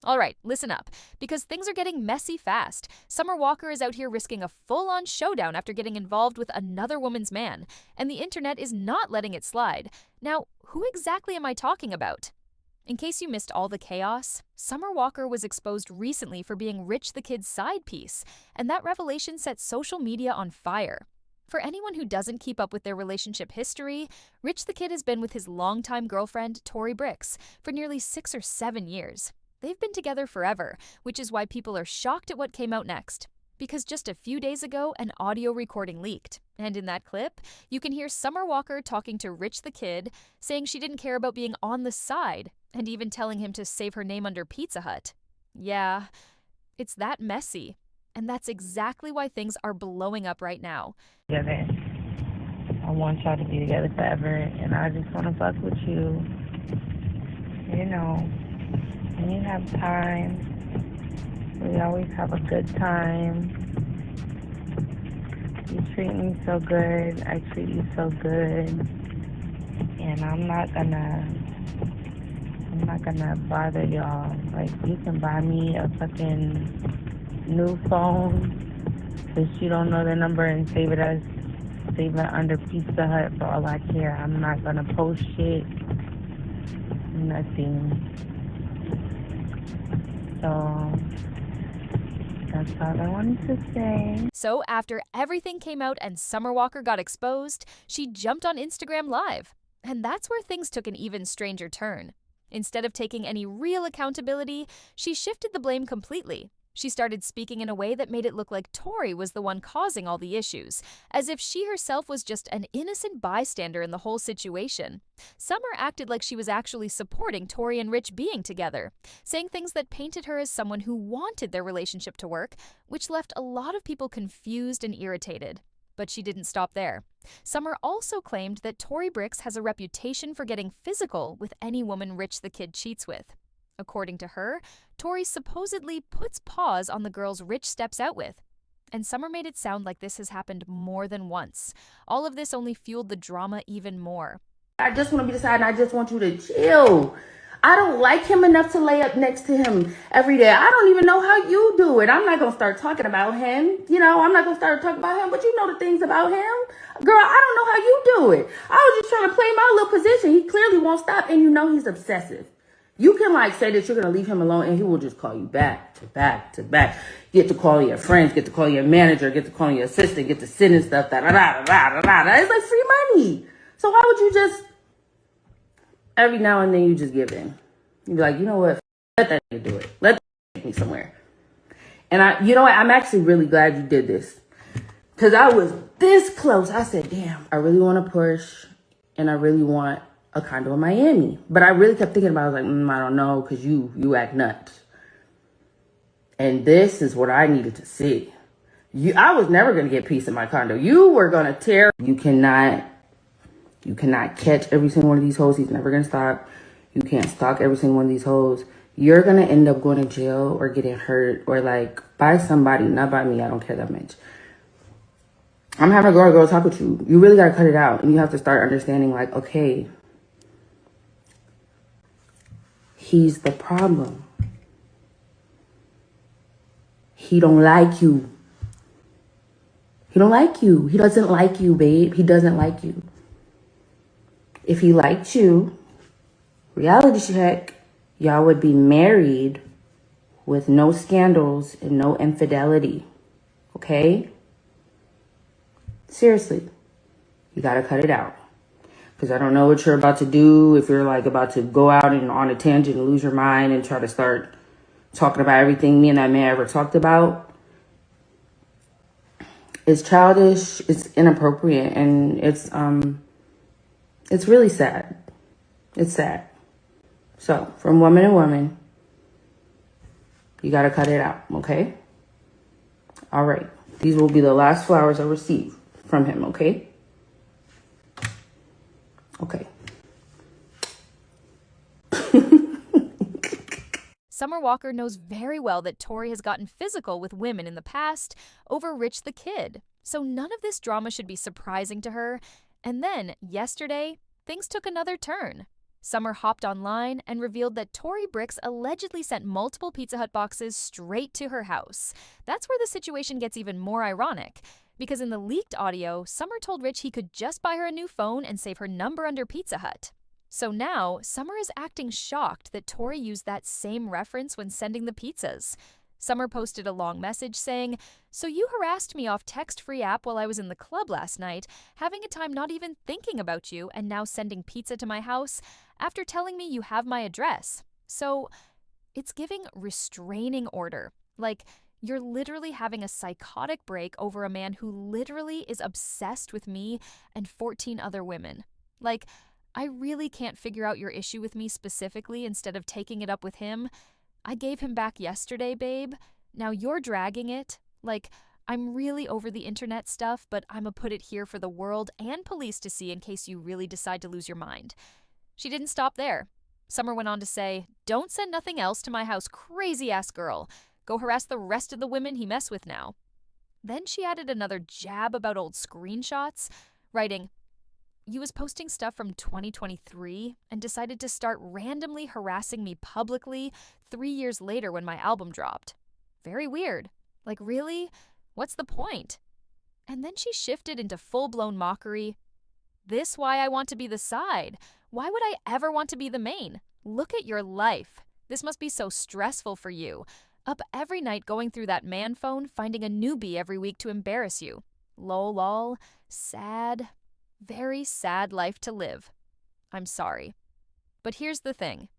All right, listen up, because things are getting messy fast. SummerWalker is out here risking a full-on showdown after getting involved with another woman's man, and the internet is not letting it slide. Now, who exactly am I talking about? In case you missed all the chaos, SummerWalker was exposed recently for being Rich the Kid's side piece, and that revelation set social media on fire. For anyone who doesn't keep up with their relationship history, Rich the Kid has been with his longtime girlfriend, Tori Brixx, for nearly 6 or 7 years. They've been together forever, which is why people are shocked at what came out next. Because just a few days ago, an audio recording leaked. And in that clip, you can hear SummerWalker talking to Rich the Kid, saying she didn't care about being on the side, and even telling him to save her name under Pizza Hut. Yeah, it's that messy. And that's exactly why things are blowing up right now. Together. I want y'all to be together forever, and I just want to fuck with you. You know, when you have time, we always have a good time. You treat me so good, I treat you so good, and I'm not gonna bother y'all. Like, you can buy me a fucking new phone if you don't know the number and save it under Pizza Hut. For all I care, I'm not gonna post shit, nothing. So that's all I wanted to say. So after everything came out and SummerWalker got exposed, she jumped on Instagram Live. And that's where things took an even stranger turn. Instead of taking any real accountability, she shifted the blame completely. She started speaking in a way that made it look like Tori was the one causing all the issues, as if she herself was just an innocent bystander in the whole situation. Summer acted like she was actually supporting Tori and Rich being together, saying things that painted her as someone who wanted their relationship to work, which left a lot of people confused and irritated. But she didn't stop there. Summer also claimed that Tori Brixx has a reputation for getting physical with any woman Rich the Kid cheats with. According to her, Tori supposedly puts paws on the girls Rich steps out with. And Summer made it sound like this has happened more than once. All of this only fueled the drama even more. I just want to be decided, I just want you to chill. I don't like him enough to lay up next to him every day. I don't even know how you do it. I'm not going to start talking about him. You know, I'm not going to start talking about him, but you know the things about him. Girl, I don't know how you do it. I was just trying to play my little position. He clearly won't stop, and you know he's obsessive. You can say that you're going to leave him alone, and he will just call you back to back to back. Get to call your friends, get to call your manager, get to call your assistant, get to sending stuff, da-da-da-da-da-da-da. It's like free money. So why would you just, every now and then you just give in? You'd be like, you know what? Let that nigga do it. Let that take me somewhere. And you know what? I'm actually really glad you did this. Because I was this close. I said, damn, I really want to push, and I really want a condo in Miami. But I really kept thinking about it. I was like, I don't know, because you act nuts. And this is what I needed to see. I was never going to get peace in my condo. You were going to tear. You cannot catch every single one of these hoes. He's never going to stop. You can't stalk every single one of these hoes. You're going to end up going to jail or getting hurt or like by somebody, not by me. I don't care that much. I'm having a girl talk with you. You really got to cut it out. And you have to start understanding like, okay, he's the problem. He don't like you. He don't like you. He doesn't like you, babe. He doesn't like you. If he liked you, reality check, y'all would be married with no scandals and no infidelity. Okay? Seriously. You gotta cut it out. Because I don't know what you're about to do. If you're like about to go out and on a tangent and lose your mind and try to start talking about everything me and that man ever talked about. It's childish, it's inappropriate, and it's really sad. It's sad. So, from woman to woman, you gotta cut it out, okay? All right. These will be the last flowers I receive from him, okay? Okay. SummerWalker knows very well that Tori has gotten physical with women in the past over Rich the Kid, so none of this drama should be surprising to her. And then, yesterday, things took another turn. Summer hopped online and revealed that Tori Brixx allegedly sent multiple Pizza Hut boxes straight to her house. That's where the situation gets even more ironic, because in the leaked audio, Summer told Rich he could just buy her a new phone and save her number under Pizza Hut. So now, Summer is acting shocked that Tori used that same reference when sending the pizzas. Summer posted a long message saying, "So you harassed me off text-free app while I was in the club last night, having a time not even thinking about you and now sending pizza to my house after telling me you have my address. So it's giving restraining order. Like, you're literally having a psychotic break over a man who literally is obsessed with me and 14 other women. Like, I really can't figure out your issue with me specifically instead of taking it up with him. I gave him back yesterday, babe. Now you're dragging it. Like, I'm really over the internet stuff, but I'ma put it here for the world and police to see in case you really decide to lose your mind." She didn't stop there. Summer went on to say, "Don't send nothing else to my house, crazy-ass girl. Go harass the rest of the women he mess with now." Then she added another jab about old screenshots, writing, "You was posting stuff from 2023 and decided to start randomly harassing me publicly 3 years later when my album dropped. Very weird. Like, really? What's the point?" And then she shifted into full-blown mockery. "This why I want to be the side. Why would I ever want to be the main? Look at your life. This must be so stressful for you. Up every night going through that man phone, finding a newbie every week to embarrass you. Lol lol. Sad. Very sad life to live. I'm sorry." But here's the thing.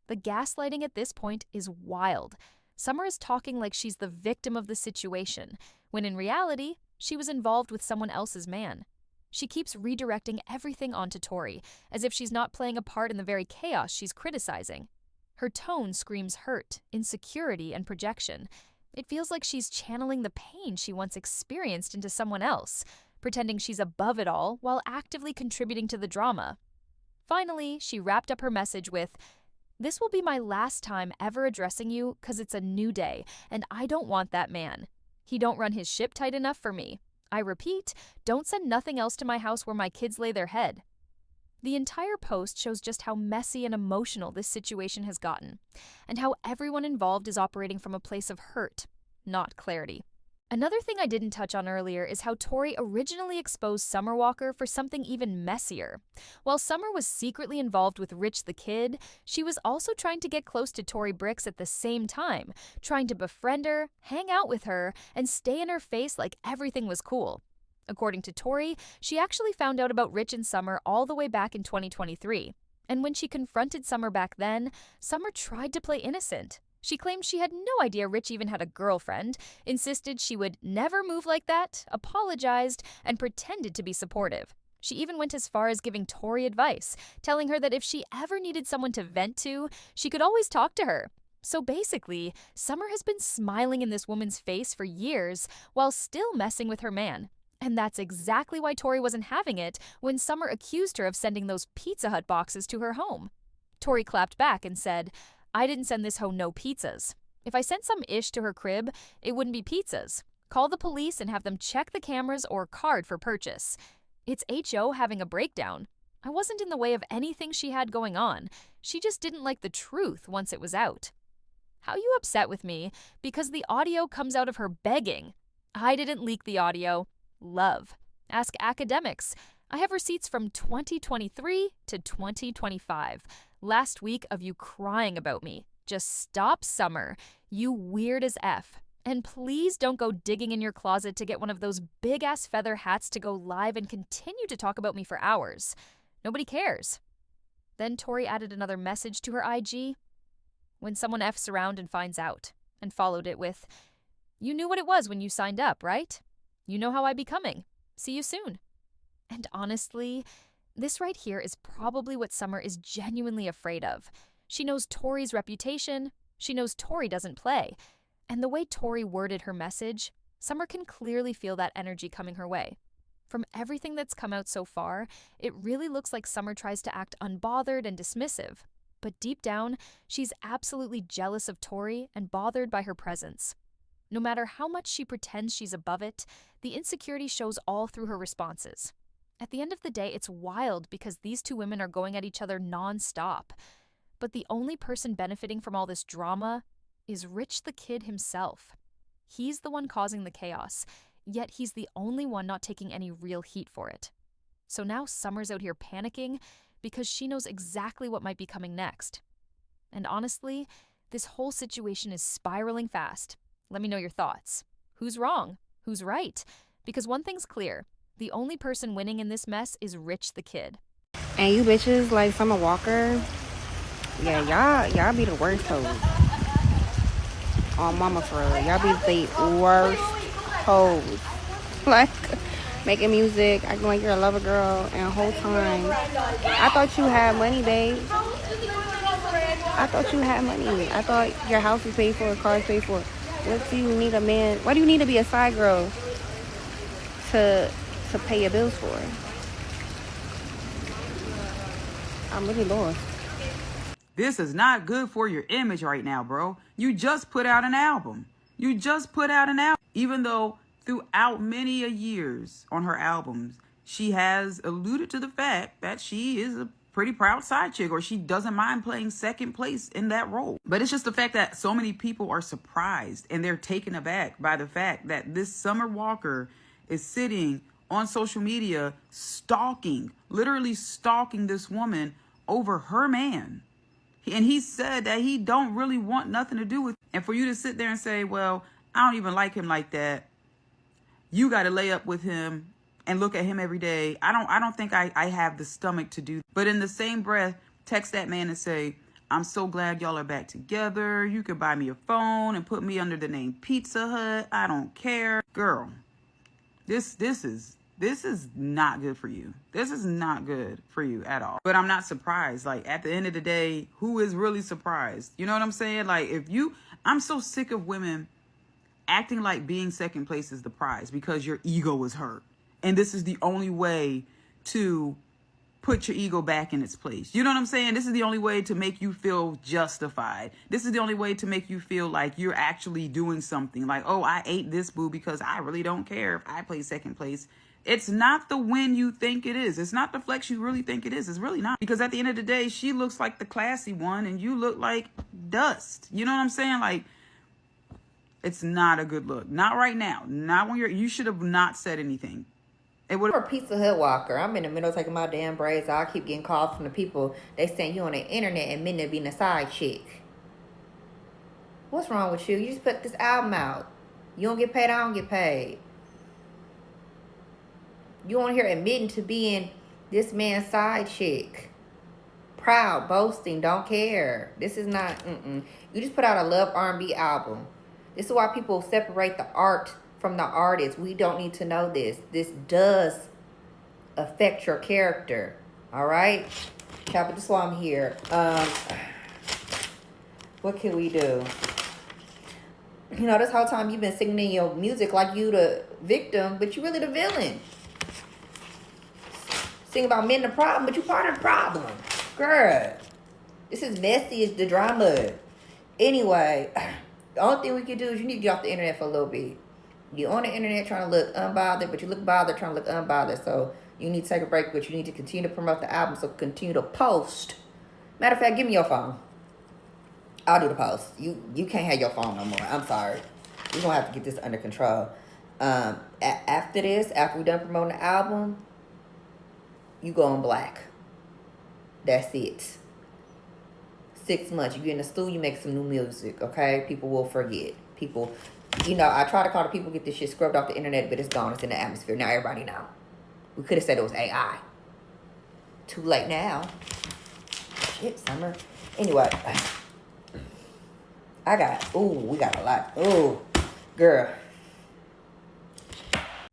The gaslighting at this point is wild. Summer is talking like she's the victim of the situation, when in reality, she was involved with someone else's man. She keeps redirecting everything onto Tori, as if she's not playing a part in the very chaos she's criticizing. Her tone screams hurt, insecurity, and projection. It feels like she's channeling the pain she once experienced into someone else, pretending she's above it all while actively contributing to the drama. Finally, she wrapped up her message with, "This will be my last time ever addressing you 'cause it's a new day, and I don't want that man. He don't run his ship tight enough for me. I repeat, don't send nothing else to my house where my kids lay their head." The entire post shows just how messy and emotional this situation has gotten, and how everyone involved is operating from a place of hurt, not clarity. Another thing I didn't touch on earlier is how Tori originally exposed SummerWalker for something even messier. While Summer was secretly involved with Rich the Kid, she was also trying to get close to Tori Brixx at the same time, trying to befriend her, hang out with her, and stay in her face like everything was cool. According to Tori, she actually found out about Rich and Summer all the way back in 2023. And when she confronted Summer back then, Summer tried to play innocent. She claimed she had no idea Rich even had a girlfriend, insisted she would never move like that, apologized, and pretended to be supportive. She even went as far as giving Tori advice, telling her that if she ever needed someone to vent to, she could always talk to her. So basically, Summer has been smiling in this woman's face for years while still messing with her man. And that's exactly why Tori wasn't having it when Summer accused her of sending those Pizza Hut boxes to her home. Tori clapped back and said, "I didn't send this hoe no pizzas. If I sent some ish to her crib, it wouldn't be pizzas. Call the police and have them check the cameras or card for purchase. It's HO having a breakdown. I wasn't in the way of anything she had going on. She just didn't like the truth once it was out." How you upset with me because the audio comes out of her begging? I didn't leak the audio. Love. Ask academics. I have receipts from 2023 to 2025. Last week of you crying about me. Just stop, Summer. You weird as F. And please don't go digging in your closet to get one of those big-ass feather hats to go live and continue to talk about me for hours. Nobody cares. Then Tori added another message to her IG. "When someone F's around and finds out," and followed it with, "You knew what it was when you signed up, right? You know how I be coming. See you soon." And honestly, this right here is probably what Summer is genuinely afraid of. She knows Tori's reputation, she knows Tori doesn't play, and the way Tori worded her message, Summer can clearly feel that energy coming her way. From everything that's come out so far, it really looks like Summer tries to act unbothered and dismissive, but deep down, she's absolutely jealous of Tori and bothered by her presence. No matter how much she pretends she's above it, the insecurity shows all through her responses. At the end of the day, it's wild because these two women are going at each other nonstop. But the only person benefiting from all this drama is Rich the kid himself. He's the one causing the chaos, yet he's the only one not taking any real heat for it. So now Summer's out here panicking because she knows exactly what might be coming next. And honestly, this whole situation is spiraling fast. Let me know your thoughts. Who's wrong? Who's right? Because one thing's clear. The only person winning in this mess is Rich the kid. And you bitches like SummerWalker, yeah, y'all be the worst hoes. On mama for real. Y'all be the worst hoes. Like, making music, acting like you're a lover girl, and the whole time, I thought you had money, babe. I thought you had money. I thought your house was paid for, cars paid for. What do you need a man? Why do you need to be a side girl to pay your bills for? I'm really lost. This is not good for your image right now, bro. You just put out an album. Even though throughout many a years on her albums, she has alluded to the fact that she is a pretty proud side chick, or she doesn't mind playing second place in that role. But it's just the fact that so many people are surprised and they're taken aback by the fact that this SummerWalker is sitting on social media literally stalking this woman over her man. And he said that he don't really want nothing to do with it. And for you to sit there and say, well, I don't even like him like that. You got to lay up with him and look at him every day. I don't think I have the stomach to do. But in the same breath, text that man and say, I'm so glad y'all are back together. You could buy me a phone and put me under the name Pizza Hut. I don't care. Girl, this is not good for you. This is not good for you at all. But I'm not surprised. Like, at the end of the day, who is really surprised? You know what I'm saying? Like, I'm so sick of women acting like being second place is the prize because your ego is hurt. And this is the only way to put your ego back in its place. You know what I'm saying? This is the only way to make you feel justified. This is the only way to make you feel like you're actually doing something. Like, oh, I ate this boo because I really don't care if I play second place. It's not the win you think it is. It's not the flex you really think it is. It's really not. Because at the end of the day, she looks like the classy one and you look like dust. You know what I'm saying? Like, it's not a good look. Not right now. Not when you should have not said anything. I'm a Pizza Hut walker. I'm in the middle taking my damn braids. I keep getting calls from the people. They saying you on the internet and meant to being a side chick. What's wrong with you? You just put this album out. You don't get paid, I don't get paid. You on here admitting to being this man's side chick. Proud, boasting, don't care. This is not, You just put out a love R&B album. This is why people separate the art from the artist. We don't need to know this. This does affect your character. All right? But this is why I'm here. What can we do? You know, this whole time you've been singing in your music like you the victim, but you really the villain. Sing about men the problem, but you part of the problem. Girl, this is messiest, the drama. Anyway, the only thing we can do is you need to get off the internet for a little bit. You're on the internet trying to look unbothered, but you look bothered trying to look unbothered. So you need to take a break, but you need to continue to promote the album. So continue to post. Matter of fact, give me your phone. I'll do the post. You can't have your phone no more. I'm sorry. We're going to have to get this under control. After this, after we're done promoting the album, you go on black. That's it. 6 months. You get in the studio, you make some new music, okay? People will forget. People, you know, I try to call the people, get this shit scrubbed off the internet, but it's gone. It's in the atmosphere. Now everybody know. We could have said it was AI. Too late now. Shit, Summer. Anyway. We got a lot. Ooh, girl.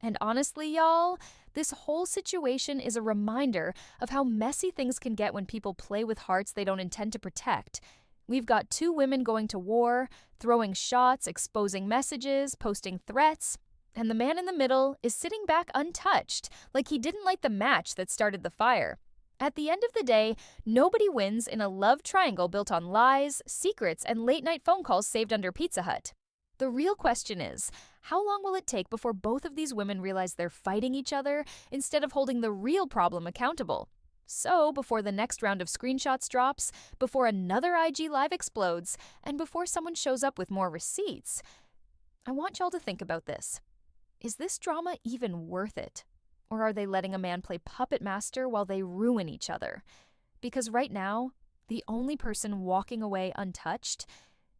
And honestly, y'all, this whole situation is a reminder of how messy things can get when people play with hearts they don't intend to protect. We've got two women going to war, throwing shots, exposing messages, posting threats, and the man in the middle is sitting back untouched, like he didn't light the match that started the fire. At the end of the day, nobody wins in a love triangle built on lies, secrets, and late-night phone calls saved under Pizza Hut. The real question is, how long will it take before both of these women realize they're fighting each other instead of holding the real problem accountable? So, before the next round of screenshots drops, before another IG Live explodes, and before someone shows up with more receipts, I want y'all to think about this. Is this drama even worth it? Or are they letting a man play puppet master while they ruin each other? Because right now, the only person walking away untouched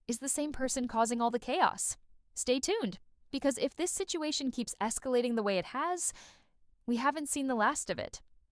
is the same person causing all the chaos. Stay tuned, because if this situation keeps escalating the way it has, we haven't seen the last of it.